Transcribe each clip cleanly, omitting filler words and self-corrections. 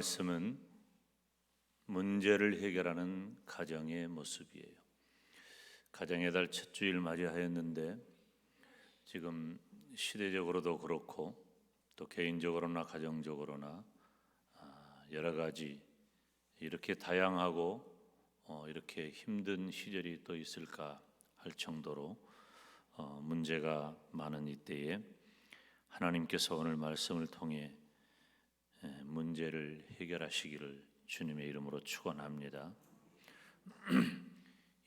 말씀은 문제를 해결하는 가정의 모습이에요. 가정의 달 첫 주일 맞이하였는데 지금 시대적으로도 그렇고 또 개인적으로나 가정적으로나 여러 가지 이렇게 다양하고 이렇게 힘든 시절이 또 있을까 할 정도로 문제가 많은 이때에 하나님께서 오늘 말씀을 통해 문제를 해결하시기를 주님의 이름으로 축원합니다.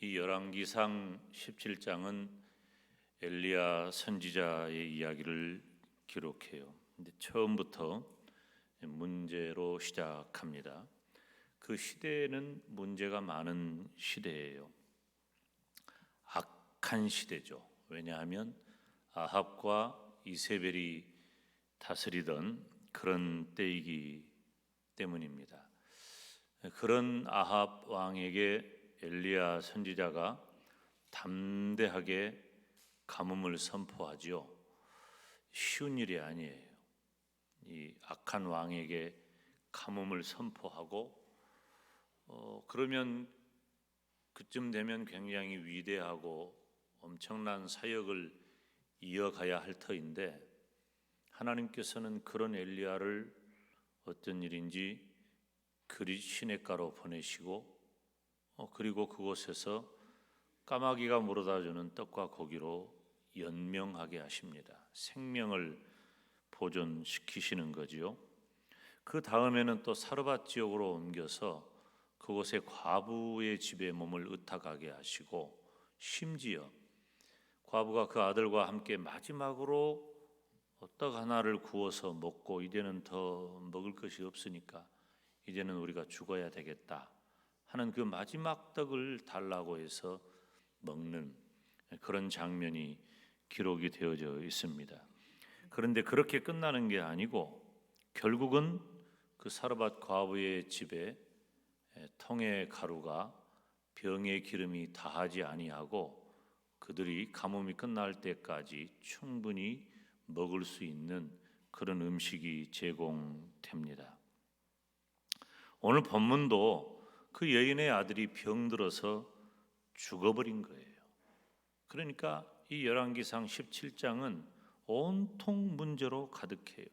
이 열왕기상 17장은 엘리야 선지자의 이야기를 기록해요. 근데 처음부터 문제로 시작합니다. 그 시대는 문제가 많은 시대예요. 악한 시대죠. 왜냐하면 아합과 이세벨이 다스리던 그런 때이기 때문입니다. 그런 아합 왕에게 엘리야 선지자가 담대하게 가뭄을 선포하죠. 쉬운 일이 아니에요. 이 악한 왕에게 가뭄을 선포하고 그러면 그쯤 되면 굉장히 위대하고 엄청난 사역을 이어가야 할 터인데 하나님께서는 그런 엘리야를 어떤 일인지 그리 시냇가로 보내시고 그리고 그곳에서 까마귀가 물어다주는 떡과 고기로 연명하게 하십니다. 생명을 보존시키시는 거지요. 그 다음에는 또 사르밧 지역으로 옮겨서 그곳에 과부의 집에 몸을 의탁하게 하시고 심지어 과부가 그 아들과 함께 마지막으로 떡 하나를 구워서 먹고 이제는 더 먹을 것이 없으니까 이제는 우리가 죽어야 되겠다 하는 그 마지막 떡을 달라고 해서 먹는 그런 장면이 기록이 되어져 있습니다. 그런데 그렇게 끝나는 게 아니고 결국은 그 사르밧 과부의 집에 통의 가루가 병의 기름이 다하지 아니하고 그들이 가뭄이 끝날 때까지 충분히 먹을 수 있는 그런 음식이 제공됩니다. 오늘 본문도 그 여인의 아들이 병들어서 죽어버린 거예요. 그러니까 이 열왕기상 17장은 온통 문제로 가득해요.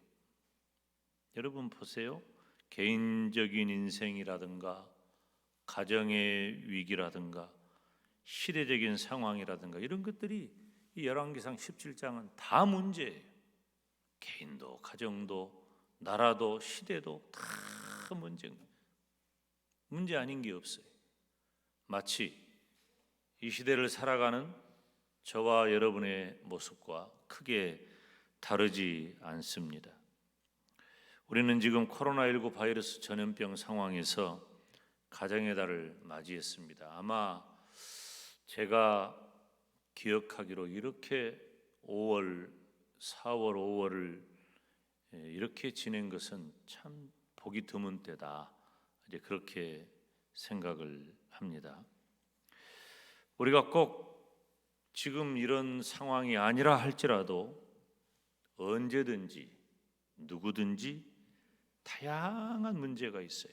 여러분 보세요. 개인적인 인생이라든가 가정의 위기라든가 시대적인 상황이라든가 이런 것들이 이 열왕기상 17장은 다 문제예요. 개인도 가정도 나라도 시대도 다 문제입니다. 문제 아닌 게 없어요. 마치 이 시대를 살아가는 저와 여러분의 모습과 크게 다르지 않습니다. 우리는 지금 코로나19 바이러스 전염병 상황에서 가정의 달을 맞이했습니다. 아마 제가 기억하기로 이렇게 4월, 5월을 이렇게 지낸 것은 참 보기 드문 때다. 이제 그렇게 생각을 합니다. 우리가 꼭 지금 이런 상황이 아니라 할지라도 언제든지 누구든지 다양한 문제가 있어요.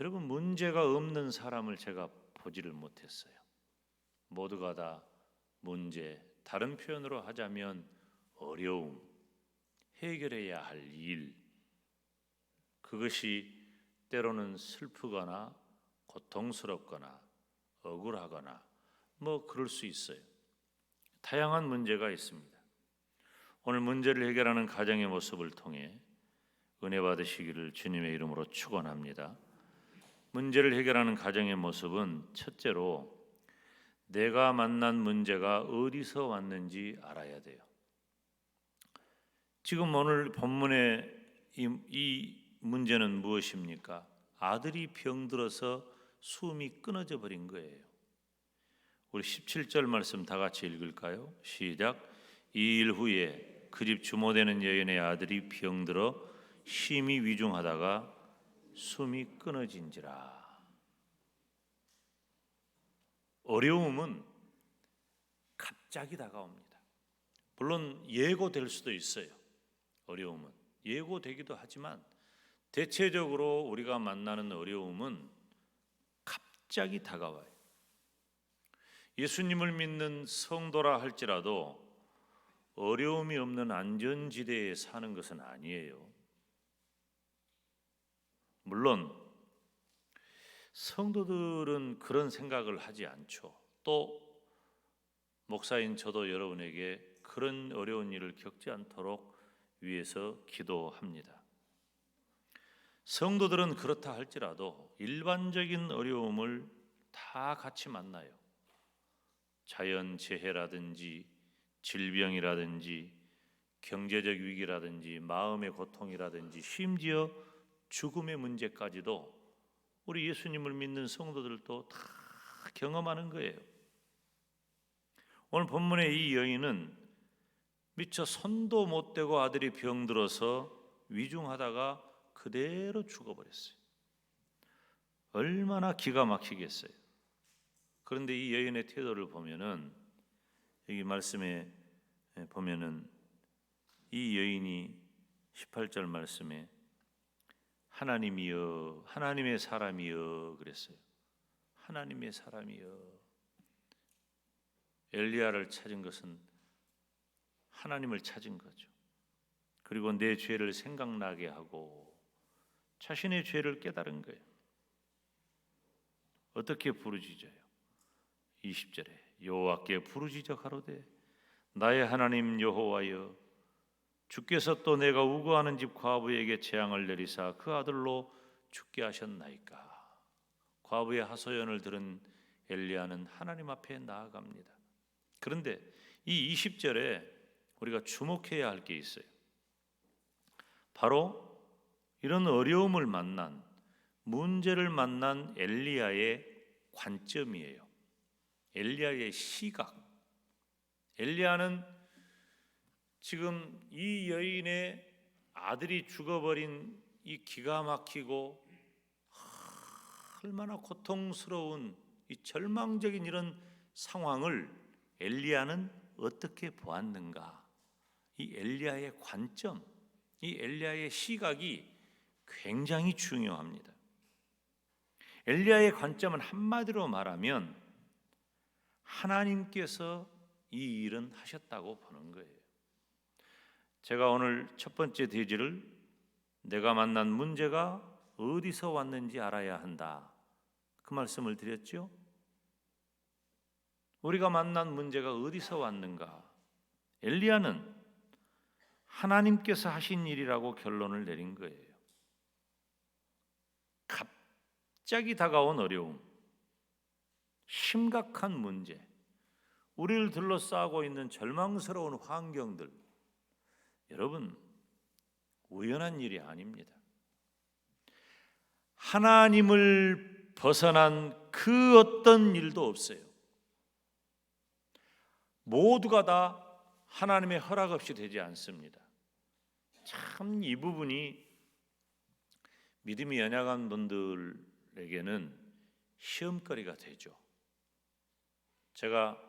여러분 문제가 없는 사람을 제가 보지를 못했어요. 모두가 다 문제, 다른 표현으로 하자면 어려움, 해결해야 할 일, 그것이 때로는 슬프거나 고통스럽거나 억울하거나 뭐 그럴 수 있어요. 다양한 문제가 있습니다. 오늘 문제를 해결하는 가정의 모습을 통해 은혜 받으시기를 주님의 이름으로 축원합니다. 문제를 해결하는 가정의 모습은 첫째로 내가 만난 문제가 어디서 왔는지 알아야 돼요. 지금 오늘 본문의 이 문제는 무엇입니까? 아들이 병들어서 숨이 끊어져 버린 거예요. 우리 17절 말씀 다 같이 읽을까요? 시작. 이 일 후에 그 집 주모되는 여인의 아들이 병들어 심히 위중하다가 숨이 끊어진지라. 어려움은 갑자기 다가옵니다. 물론 예고될 수도 있어요. 어려움은 예고되기도 하지만 대체적으로 우리가 만나는 어려움은 갑자기 다가와요. 예수님을 믿는 성도라 할지라도 어려움이 없는 안전지대에 사는 것은 아니에요. 물론 성도들은 그런 생각을 하지 않죠. 또 목사인 저도 여러분에게 그런 어려운 일을 겪지 않도록 위해서 기도합니다. 성도들은 그렇다 할지라도 일반적인 어려움을 다 같이 만나요. 자연재해라든지 질병이라든지 경제적 위기라든지 마음의 고통이라든지 심지어 죽음의 문제까지도 우리 예수님을 믿는 성도들도 다 경험하는 거예요. 오늘 본문의 이 여인은 미처 손도 못 대고 아들이 병들어서 위중하다가 그대로 죽어버렸어요. 얼마나 기가 막히겠어요. 그런데 이 여인의 태도를 보면은 여기 말씀에 보면은 이 여인이 18절 말씀에 하나님이여 하나님의 사람이여 그랬어요. 하나님의 사람이여. 엘리야를 찾은 것은 하나님을 찾은 거죠. 그리고 내 죄를 생각나게 하고 자신의 죄를 깨달은 거예요. 어떻게 부르짖어요? 20절에 여호와께 부르짖어 가로되 나의 하나님 여호와여 주께서 또 내가 우거하는 집 과부에게 재앙을 내리사 그 아들로 죽게 하셨나이까. 과부의 하소연을 들은 엘리야는 하나님 앞에 나아갑니다. 그런데 이 20절에 우리가 주목해야 할 게 있어요. 바로 이런 어려움을 만난 문제를 만난 엘리야의 관점이에요. 엘리야의 시각. 엘리야는 지금 이 여인의 아들이 죽어버린 이 기가 막히고 얼마나 고통스러운 이 절망적인 이런 상황을 엘리야는 어떻게 보았는가? 이 엘리야의 관점, 이 엘리야의 시각이 굉장히 중요합니다. 엘리야의 관점은 한마디로 말하면 하나님께서 이 일은 하셨다고 보는 거예요. 제가 오늘 첫 번째 대지를 내가 만난 문제가 어디서 왔는지 알아야 한다. 그 말씀을 드렸죠. 우리가 만난 문제가 어디서 왔는가? 엘리야는 하나님께서 하신 일이라고 결론을 내린 거예요. 갑자기 다가온 어려움, 심각한 문제, 우리를 둘러싸고 있는 절망스러운 환경들, 여러분 우연한 일이 아닙니다. 하나님을 벗어난 그 어떤 일도 없어요. 모두가 다 하나님의 허락 없이 되지 않습니다. 참 이 부분이 믿음이 연약한 분들에게는 시험거리가 되죠. 제가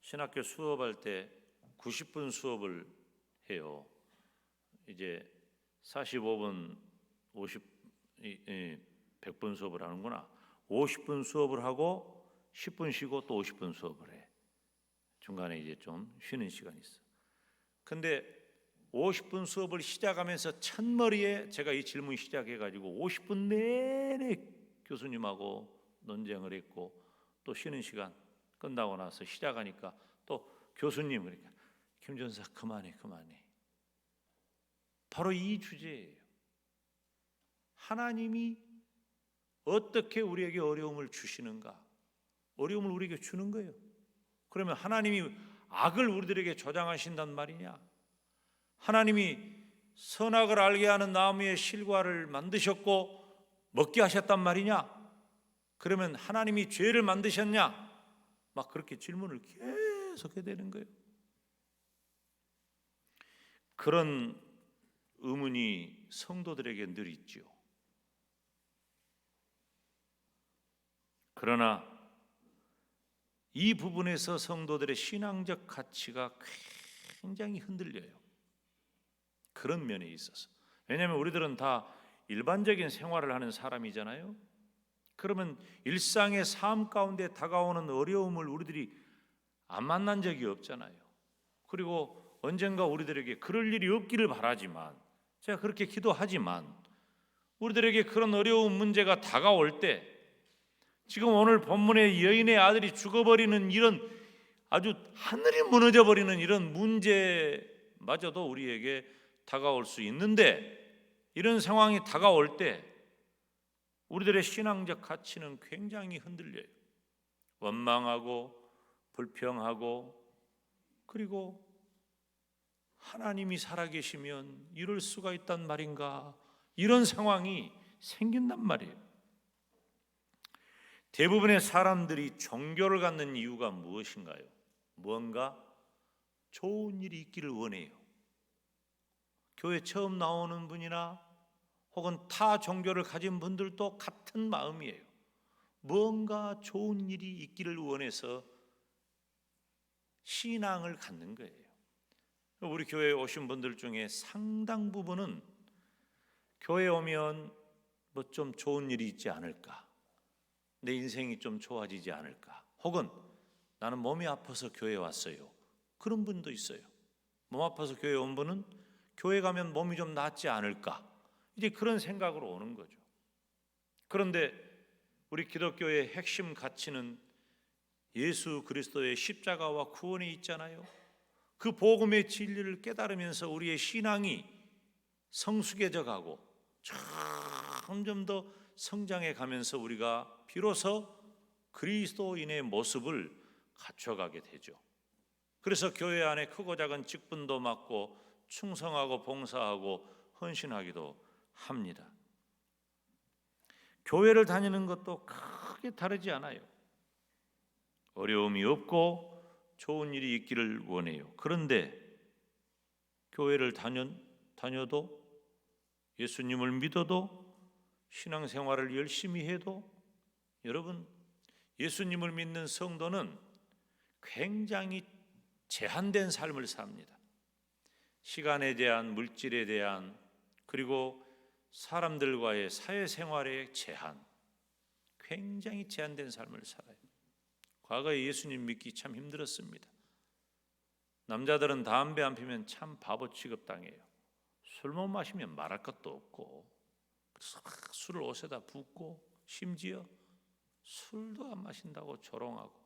신학교 수업할 때 90분 수업을 해요. 이제 45분 100분 수업을 하는구나. 50분 수업을 하고 10분 쉬고 또 50분 수업을 해. 중간에 이제 좀 쉬는 시간이 있어. 근데 50분 수업을 시작하면서 첫머리에 제가 이 질문 시작해가지고 50분 내내 교수님하고 논쟁을 했고 또 쉬는 시간 끝나고 나서 시작하니까 또 교수님 그러니까 김 전사 그만해. 바로 이 주제예요. 하나님이 어떻게 우리에게 어려움을 주시는가? 어려움을 우리에게 주는 거예요. 그러면 하나님이 악을 우리들에게 조장하신단 말이냐? 하나님이 선악을 알게 하는 나무의 실과를 만드셨고 먹게 하셨단 말이냐? 그러면 하나님이 죄를 만드셨냐? 막 그렇게 질문을 계속해야 되는 거예요. 그런 의문이 성도들에게 늘 있죠. 그러나 이 부분에서 성도들의 신앙적 가치가 굉장히 흔들려요. 그런 면에 있어서. 왜냐하면 우리들은 다 일반적인 생활을 하는 사람이잖아요. 그러면 일상의 삶 가운데 다가오는 어려움을 우리들이 안 만난 적이 없잖아요. 그리고 언젠가 우리들에게 그럴 일이 없기를 바라지만, 제가 그렇게 기도하지만, 우리들에게 그런 어려운 문제가 다가올 때, 지금 오늘 본문의 여인의 아들이 죽어버리는 이런 아주 하늘이 무너져버리는 이런 문제마저도 우리에게 다가올 수 있는데, 이런 상황이 다가올 때 우리들의 신앙적 가치는 굉장히 흔들려요. 원망하고 불평하고, 그리고 하나님이 살아계시면 이럴 수가 있단 말인가, 이런 상황이 생긴단 말이에요. 대부분의 사람들이 종교를 갖는 이유가 무엇인가요? 무언가 좋은 일이 있기를 원해요. 교회 처음 나오는 분이나 혹은 타 종교를 가진 분들도 같은 마음이에요. 뭔가 좋은 일이 있기를 원해서 신앙을 갖는 거예요. 우리 교회에 오신 분들 중에 상당 부분은 교회에 오면 뭐 좀 좋은 일이 있지 않을까, 내 인생이 좀 좋아지지 않을까, 혹은 나는 몸이 아파서 교회에 왔어요, 그런 분도 있어요. 몸 아파서 교회에 온 분은 교회 가면 몸이 좀 낫지 않을까, 이제 그런 생각으로 오는 거죠. 그런데 우리 기독교의 핵심 가치는 예수 그리스도의 십자가와 구원이 있잖아요. 그 복음의 진리를 깨달으면서 우리의 신앙이 성숙해져 가고 점점 더 성장해 가면서 우리가 비로소 그리스도인의 모습을 갖춰가게 되죠. 그래서 교회 안에 크고 작은 직분도 맡고 충성하고 봉사하고 헌신하기도 합니다. 교회를 다니는 것도 크게 다르지 않아요. 어려움이 없고 좋은 일이 있기를 원해요. 그런데 교회를 다녀도, 예수님을 믿어도, 신앙생활을 열심히 해도, 여러분, 예수님을 믿는 성도는 굉장히 제한된 삶을 삽니다. 시간에 대한, 물질에 대한, 그리고 사람들과의 사회생활의 제한, 굉장히 제한된 삶을 살아요. 과거에 예수님 믿기 참 힘들었습니다. 남자들은 담배 안 피면 참 바보 취급당해요. 술 못 마시면 말할 것도 없고, 그래서 술을 옷에다 붓고, 심지어 술도 안 마신다고 조롱하고.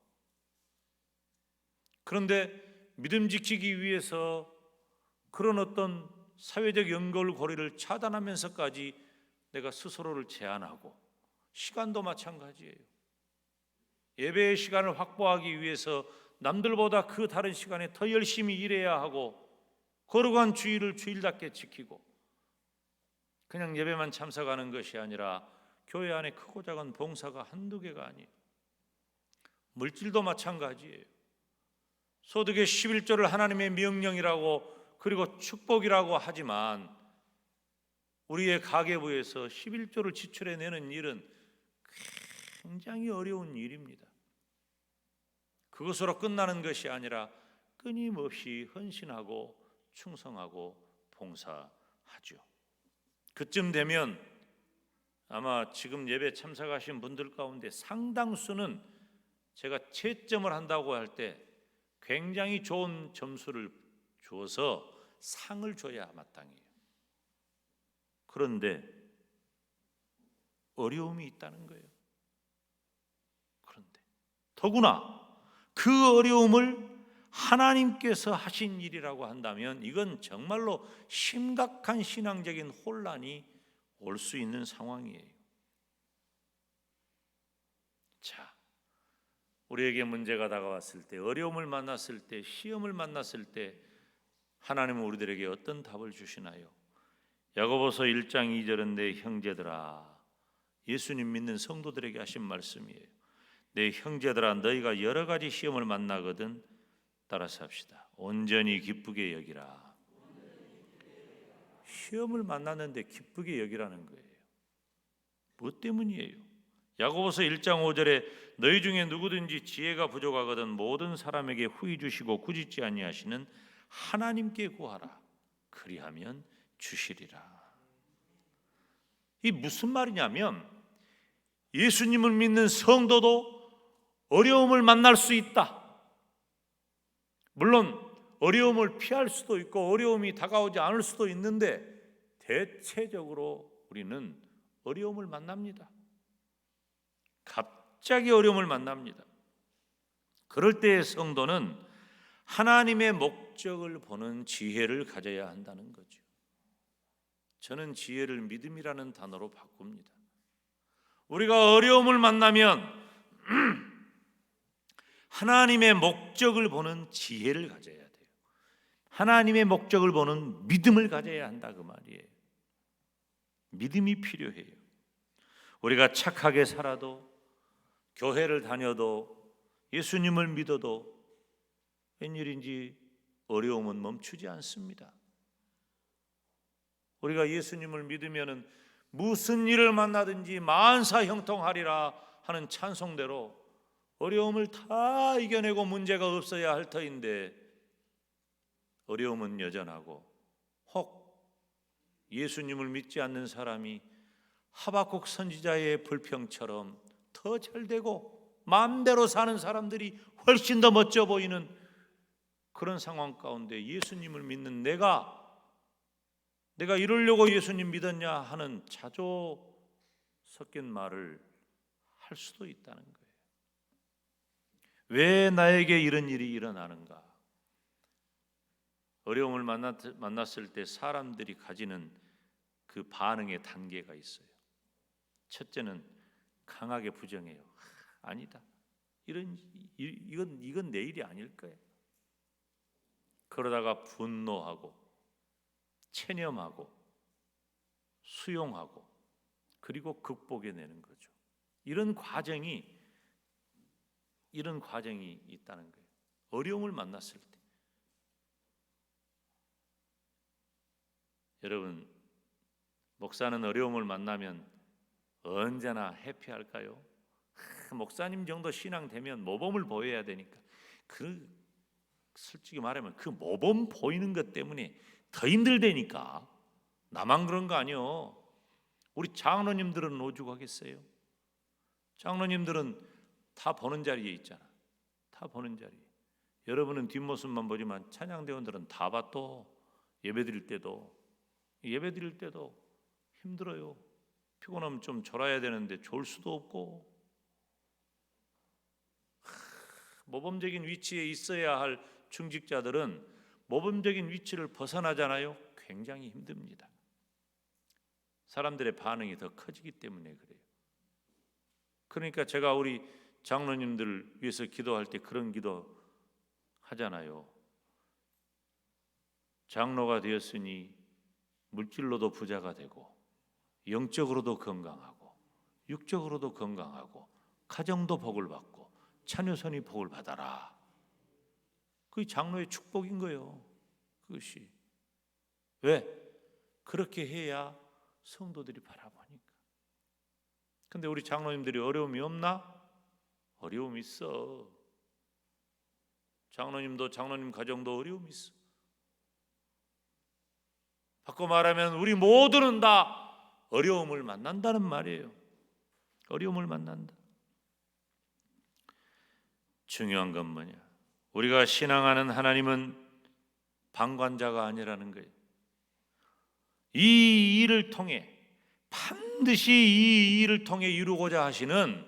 그런데 믿음 지키기 위해서 그런 어떤 사회적 연결고리를 차단하면서까지 내가 스스로를 제한하고, 시간도 마찬가지예요. 예배의 시간을 확보하기 위해서 남들보다 그 다른 시간에 더 열심히 일해야 하고, 거룩한 주일을 주일답게 지키고, 그냥 예배만 참석하는 것이 아니라 교회 안에 크고 작은 봉사가 한두 개가 아니에요. 물질도 마찬가지예요. 소득의 11조를 하나님의 명령이라고, 그리고 축복이라고 하지만 우리의 가계부에서 11조를 지출해내는 일은 굉장히 어려운 일입니다. 그것으로 끝나는 것이 아니라 끊임없이 헌신하고 충성하고 봉사하죠. 그쯤 되면 아마 지금 예배 참석하신 분들 가운데 상당수는 제가 채점을 한다고 할 때 굉장히 좋은 점수를 주어서 상을 줘야 마땅해요. 그런데 어려움이 있다는 거예요. 그런데 더구나 그 어려움을 하나님께서 하신 일이라고 한다면 이건 정말로 심각한 신앙적인 혼란이 올 수 있는 상황이에요. 자, 우리에게 문제가 다가왔을 때, 어려움을 만났을 때, 시험을 만났을 때 하나님은 우리들에게 어떤 답을 주시나요? 야고보서 1장 2절은 내 형제들아, 예수님 믿는 성도들에게 하신 말씀이에요. 내 형제들아, 너희가 여러 가지 시험을 만나거든 따라서 합시다. 온전히 기쁘게 여기라. 시험을 만났는데 기쁘게 여기라는 거예요. 무엇 때문이에요? 야고보서 1장 5절에 너희 중에 누구든지 지혜가 부족하거든 모든 사람에게 후히 주시고 꾸짖지 아니하시는 하나님께 구하라. 그리하면 주시리라. 이 무슨 말이냐면 예수님을 믿는 성도도 어려움을 만날 수 있다. 물론 어려움을 피할 수도 있고 어려움이 다가오지 않을 수도 있는데 대체적으로 우리는 어려움을 만납니다. 갑자기 어려움을 만납니다. 그럴 때의 성도는 하나님의 목적을 보는 지혜를 가져야 한다는 거죠. 저는 지혜를 믿음이라는 단어로 바꿉니다. 우리가 어려움을 만나면 하나님의 목적을 보는 지혜를 가져야 돼요. 하나님의 목적을 보는 믿음을 가져야 한다 그 말이에요. 믿음이 필요해요. 우리가 착하게 살아도 교회를 다녀도 예수님을 믿어도 웬일인지 어려움은 멈추지 않습니다. 우리가 예수님을 믿으면 무슨 일을 만나든지 만사 형통하리라 하는 찬송대로 어려움을 다 이겨내고 문제가 없어야 할 터인데 어려움은 여전하고 혹 예수님을 믿지 않는 사람이 하박국 선지자의 불평처럼 더 잘되고 마음대로 사는 사람들이 훨씬 더 멋져 보이는 그런 상황 가운데 예수님을 믿는 내가 이러려고 예수님 믿었냐 하는 자조 섞인 말을 할 수도 있다는 거예요. 왜 나에게 이런 일이 일어나는가? 어려움을 만났을 때 사람들이 가지는 그 반응의 단계가 있어요. 첫째는 강하게 부정해요. 아니다. 이건 내 일이 아닐 거야. 그러다가 분노하고 체념하고 수용하고 그리고 극복해내는 거죠. 이런 과정이 있다는 거예요. 어려움을 만났을 때. 여러분, 목사는 어려움을 만나면 언제나 해피할까요? 목사님 정도 신앙 되면 모범을 보여야 되니까. 솔직히 말하면 그 모범 보이는 것 때문에 더 힘들다니까. 나만 그런 거 아니요. 우리 장로님들은 오죽하겠어요? 장로님들은 다 보는 자리에 있잖아. 다 보는 자리에. 여러분은 뒷모습만 보지만 찬양대원들은 다 봐. 또 예배드릴 때도 힘들어요. 피곤하면 좀 졸아야 되는데 졸 수도 없고 모범적인 위치에 있어야 할 중직자들은 모범적인 위치를 벗어나잖아요. 굉장히 힘듭니다. 사람들의 반응이 더 커지기 때문에 그래요. 그러니까 제가 우리 장로님들 위해서 기도할 때 그런 기도 하잖아요. 장로가 되었으니 물질로도 부자가 되고 영적으로도 건강하고 육적으로도 건강하고 가정도 복을 받고 자녀선이 복을 받아라. 그게 장로의 축복인 거예요. 그것이. 왜? 그렇게 해야 성도들이 바라보니까. 근데 우리 장로님들이 어려움이 없나? 어려움이 있어. 장로님도 장로님 가정도 어려움이 있어. 바꿔 말하면 우리 모두는 다 어려움을 만난다는 말이에요. 어려움을 만난다. 중요한 건 뭐냐? 우리가 신앙하는 하나님은 방관자가 아니라는 거예요. 이 일을 통해 반드시 이 일을 통해 이루고자 하시는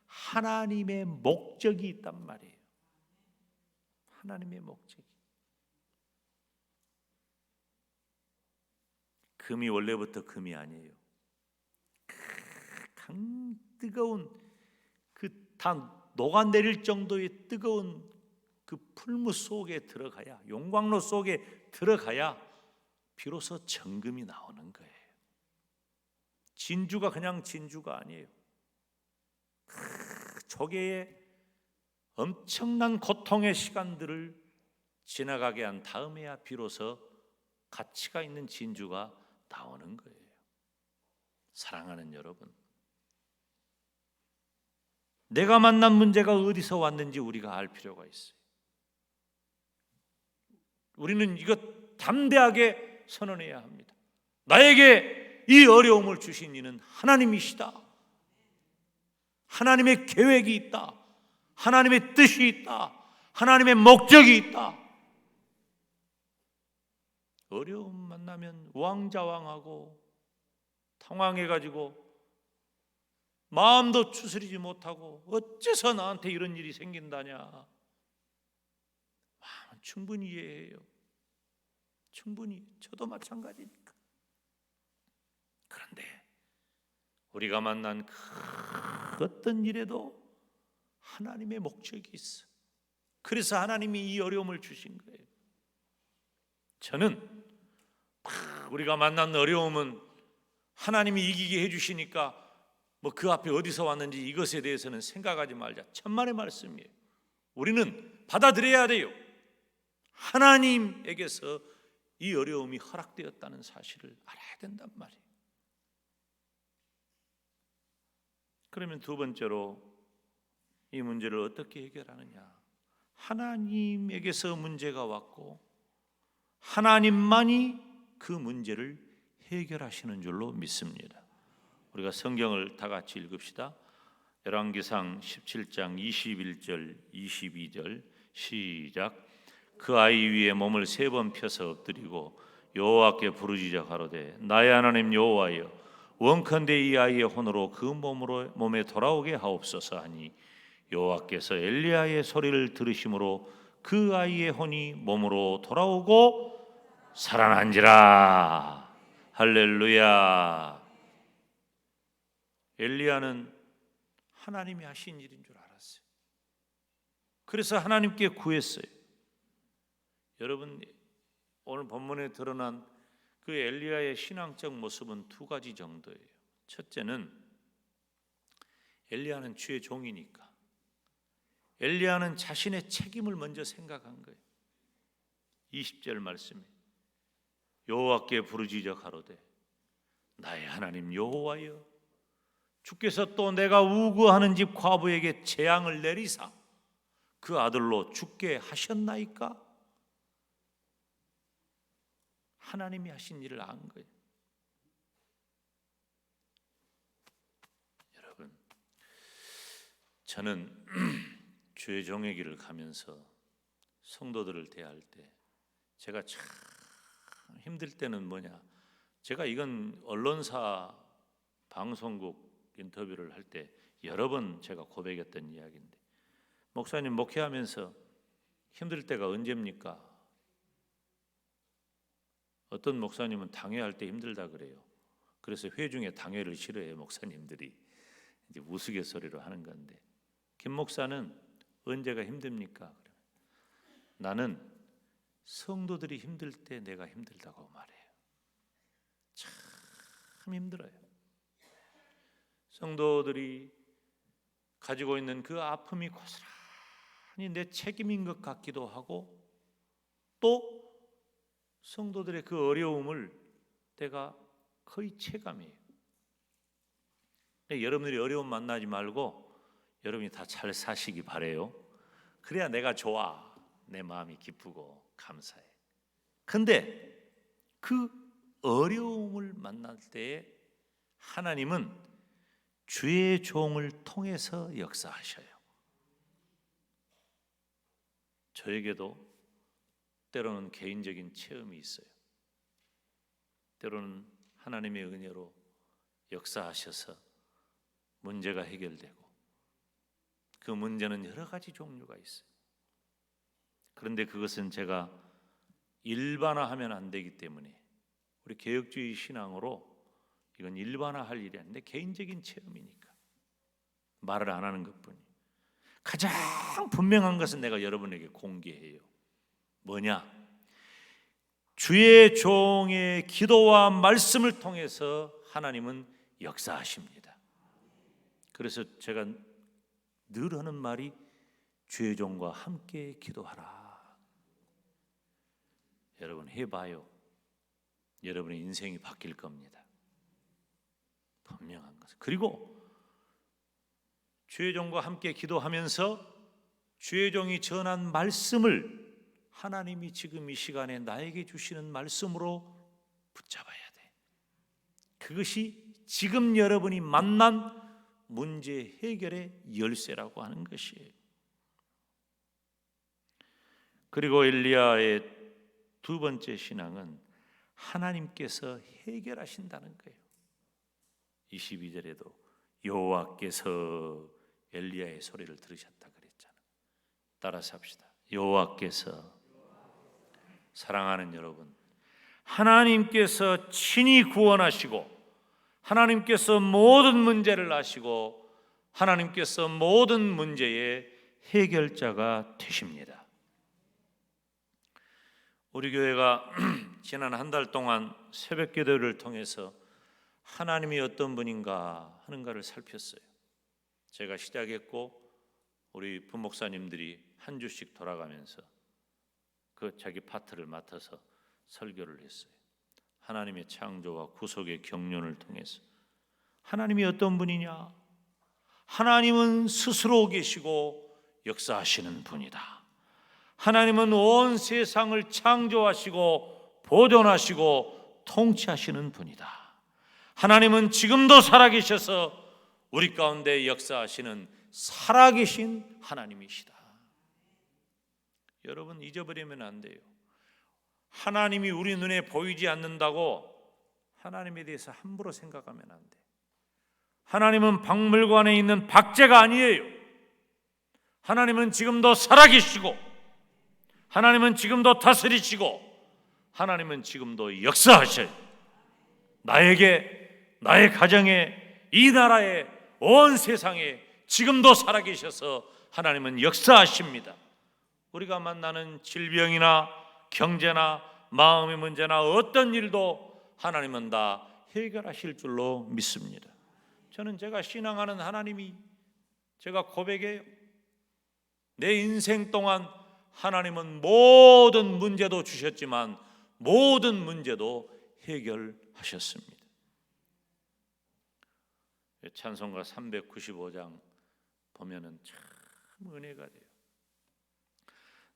하나님의 목적이 있단 말이에요. 하나님의 목적이. 금이 원래부터 금이 아니에요. 뜨거운 다 녹아내릴 정도의 뜨거운 그 풀무 속에 들어가야, 용광로 속에 들어가야 비로소 정금이 나오는 거예요. 진주가 그냥 진주가 아니에요. 조개의 엄청난 고통의 시간들을 지나가게 한 다음에야 비로소 가치가 있는 진주가 나오는 거예요. 사랑하는 여러분, 내가 만난 문제가 어디서 왔는지 우리가 알 필요가 있어요. 우리는 이것 담대하게 선언해야 합니다. 나에게 이 어려움을 주신 이는 하나님이시다. 하나님의 계획이 있다. 하나님의 뜻이 있다. 하나님의 목적이 있다. 어려움 만나면 우왕좌왕하고 당황해가지고 마음도 추스리지 못하고 어째서 나한테 이런 일이 생긴다냐. 마음은 충분히 이해해요. 충분히. 저도 마찬가지니까. 그런데 우리가 만난 그 어떤 일에도 하나님의 목적이 있어. 그래서 하나님이 이 어려움을 주신 거예요. 저는 우리가 만난 어려움은 하나님이 이기게 해주시니까 뭐 그 앞에 어디서 왔는지 이것에 대해서는 생각하지 말자. 천만의 말씀이에요. 우리는 받아들여야 돼요. 하나님에게서 이 어려움이 허락되었다는 사실을 알아야 된단 말이에요. 그러면 두 번째로 이 문제를 어떻게 해결하느냐? 하나님에게서 문제가 왔고 하나님만이 그 문제를 해결하시는 줄로 믿습니다. 우리가 성경을 다 같이 읽읍시다. 열왕기상 17장 21절 22절 시작. 그 아이 위에 몸을 3번 펴서 엎드리고 여호와께 부르짖어 가로되 나의 하나님 여호와여 원컨대 이 아이의 혼으로 그 몸에 돌아오게 하옵소서 하니 여호와께서 엘리야의 소리를 들으심으로 그 아이의 혼이 몸으로 돌아오고 살아난지라. 할렐루야. 엘리야는 하나님이 하신 일인 줄 알았어요. 그래서 하나님께 구했어요. 여러분, 오늘 본문에 드러난 그 엘리야의 신앙적 모습은 두 가지 정도예요. 첫째는 엘리야는 주의 종이니까 엘리야는 자신의 책임을 먼저 생각한 거예요. 20절 말씀에 여호와께 부르짖어 가로되 나의 하나님 여호와여 주께서 또 내가 우거하는 집 과부에게 재앙을 내리사 그 아들로 죽게 하셨나이까? 하나님이 하신 일을 안 거예요. 여러분, 저는 주의 종의 길을 가면서 성도들을 대할 때 제가 참 힘들 때는 뭐냐, 제가 이건 언론사 방송국 인터뷰를 할 때 여러 번 제가 고백했던 이야기인데, 목사님 목회하면서 힘들 때가 언제입니까? 어떤 목사님은 당회할 때 힘들다 그래요. 그래서 회중에 당회를 싫어해요. 목사님들이 이제 우스갯소리로 하는 건데, 김 목사는 언제가 힘듭니까? 나는 성도들이 힘들 때 내가 힘들다고 말해요. 참 힘들어요. 성도들이 가지고 있는 그 아픔이 고스란히 내 책임인 것 같기도 하고, 또 성도들의 그 어려움을 내가 거의 체감해요. 여러분들이 어려움 만나지 말고 여러분이 다 잘 사시기 바래요. 그래야 내가 좋아. 내 마음이 기쁘고 감사해. 근데 그 어려움을 만날 때 하나님은 주의 종을 통해서 역사하셔요. 저에게도 때로는 개인적인 체험이 있어요. 때로는 하나님의 은혜로 역사하셔서 문제가 해결되고, 그 문제는 여러 가지 종류가 있어요. 그런데 그것은 제가 일반화하면 안 되기 때문에, 우리 개혁주의 신앙으로 이건 일반화할 일이 아닌데 개인적인 체험이니까 말을 안 하는 것뿐이에요. 가장 분명한 것은 내가 여러분에게 공개해요. 뭐냐? 주의 종의 기도와 말씀을 통해서 하나님은 역사하십니다. 그래서 제가 늘 하는 말이 주의 종과 함께 기도하라. 여러분 해봐요. 여러분의 인생이 바뀔 겁니다. 분명한 것. 그리고 주의 종과 함께 기도하면서 주의 종이 전한 말씀을 하나님이 지금 이 시간에 나에게 주시는 말씀으로 붙잡아야 돼. 그것이 지금 여러분이 만난 문제 해결의 열쇠라고 하는 것이에요. 그리고 엘리야의 두 번째 신앙은 하나님께서 해결하신다는 거예요. 22절에도 여호와께서 엘리야의 소리를 들으셨다 그랬잖아. 따라서 합시다. 여호와께서. 사랑하는 여러분, 하나님께서 친히 구원하시고 하나님께서 모든 문제를 아시고 하나님께서 모든 문제의 해결자가 되십니다. 우리 교회가 지난 한 달 동안 새벽 기도를 통해서 하나님이 어떤 분인가 하는가를 살폈어요. 제가 시작했고 우리 부목사님들이 한 주씩 돌아가면서 그 자기 파트를 맡아서 설교를 했어요. 하나님의 창조와 구속의 경륜을 통해서 하나님이 어떤 분이냐? 하나님은 스스로 계시고 역사하시는 분이다. 하나님은 온 세상을 창조하시고 보존하시고 통치하시는 분이다. 하나님은 지금도 살아계셔서 우리 가운데 역사하시는 살아계신 하나님이시다. 여러분, 잊어버리면 안 돼요. 하나님이 우리 눈에 보이지 않는다고 하나님에 대해서 함부로 생각하면 안 돼. 하나님은 박물관에 있는 박제가 아니에요. 하나님은 지금도 살아계시고 하나님은 지금도 다스리시고 하나님은 지금도 역사하셔요. 나에게, 나의 가정에, 이 나라에, 온 세상에 지금도 살아계셔서 하나님은 역사하십니다. 우리가 만나는 질병이나 경제나 마음의 문제나 어떤 일도 하나님은 다 해결하실 줄로 믿습니다. 저는 제가 신앙하는 하나님이, 제가 고백해요. 내 인생 동안 하나님은 모든 문제도 주셨지만 모든 문제도 해결하셨습니다. 찬송가 395장 보면은 참 은혜가 돼요.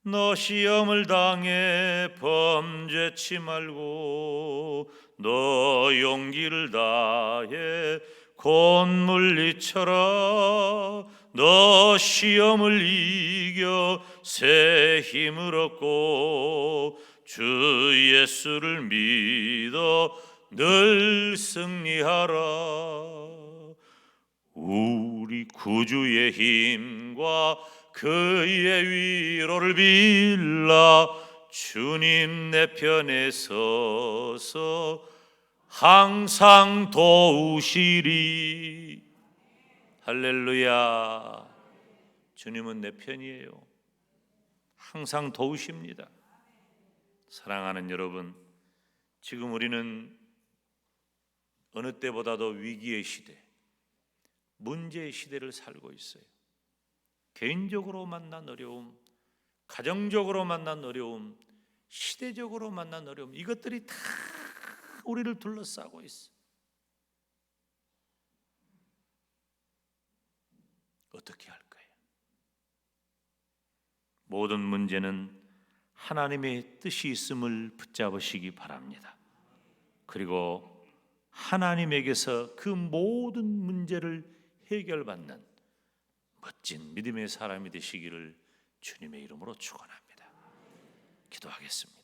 너 시험을 당해 범죄치 말고 너 용기를 다해 곧 물리쳐라. 너 시험을 이겨 새 힘을 얻고 주 예수를 믿어 늘 승리하라. 우리 구주의 힘과 그의 위로를 빌라. 주님 내 편에 서서 항상 도우시리. 할렐루야. 주님은 내 편이에요. 항상 도우십니다. 사랑하는 여러분, 지금 우리는 어느 때보다도 위기의 시대, 문제의 시대를 살고 있어요. 개인적으로 만난 어려움, 가정적으로 만난 어려움, 시대적으로 만난 어려움, 이것들이 다 우리를 둘러싸고 있어. 어떻게 할 거예요? 모든 문제는 하나님의 뜻이 있음을 붙잡으시기 바랍니다. 그리고 하나님에게서 그 모든 문제를 해결받는 멋진 믿음의 사람이 되시기를 주님의 이름으로 축원합니다. 기도하겠습니다.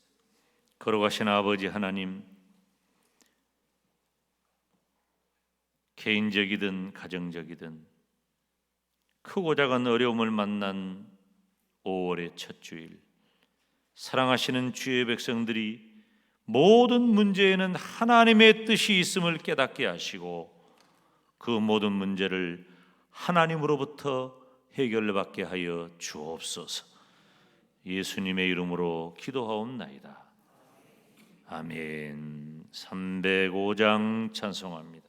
걸어가신 아버지 하나님, 개인적이든 가정적이든 크고 작은 어려움을 만난 5월의 첫 주일, 사랑하시는 주의 백성들이 모든 문제에는 하나님의 뜻이 있음을 깨닫게 하시고 그 모든 문제를 하나님으로부터 해결받게 하여 주옵소서. 예수님의 이름으로 기도하옵나이다. 아멘. 305장 찬송합니다.